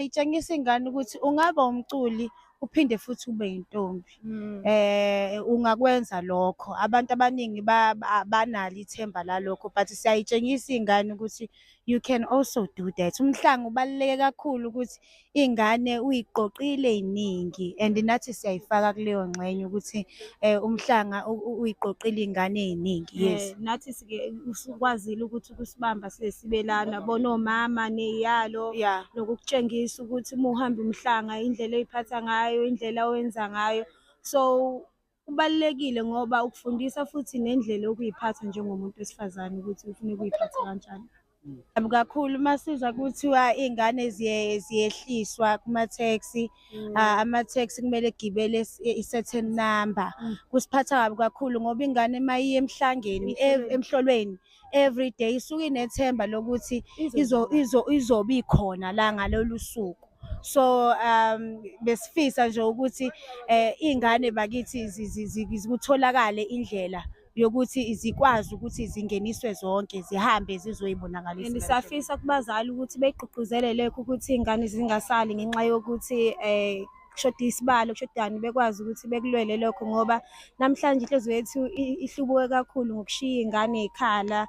Itshengisa ingane ukuthi ungaba umculi uphinde futhi ube yintombi. Ungakwenza lokho. Abantu abaningi banalo ithemba lalokho, but siyayitshengisa iy'ngane ukuthi you can also do that. Umhlanga ubaluleke kakhulu ukuthi iy'ngane uy'qoqile ey'ningi, and nathi siyayifaka kuleyo ngxenye ukuthi umhlanga uy'qoqile iy'ngane ey'ningi. Yes. Nathi usukwazile ukuthi kusibamba sibe lana bonomama ney'yalo, Yeah. nokukutshengisa ukuthi uma uhamba umhlanga indlela oy'phatha ngayo, indlela owenza ngayo. So kubalulekile ngoba ukufundisa futhi nendlela yokuy'phatha njengomuntu wesifazane ukuthi kufuneka uy'phathe kanjani. Kakhulu masiza kuthiwa iy'ngane ziyehliswa kuma-taxi, ama-taxi kumele egibele i-certain number. Kusiphatha kabi kakhulu ngoba ingane uma iya emhlangeni emhlolweni every day isuke inethemba lokuthi izobe ikhona la ngalolu suku. So besifisa nje ukuthi iy'ngane bakithi kutholakale indlela yokuthi zikwazi ukuthi zingeniswe zonke zihambe zizoyibonakalisa. And siyafisa kubazali ukuthi bey'gqugquzele lekho ukuthi iy'ngane zingasali ngenxa yokuthi kushoda isibalo, kushodani, bekwazi ukuthi bekulwele lokho ngoba namhlanje inhliziyo yethu ihlubuke kakhulu ngokushiya iy'ngane y'khala.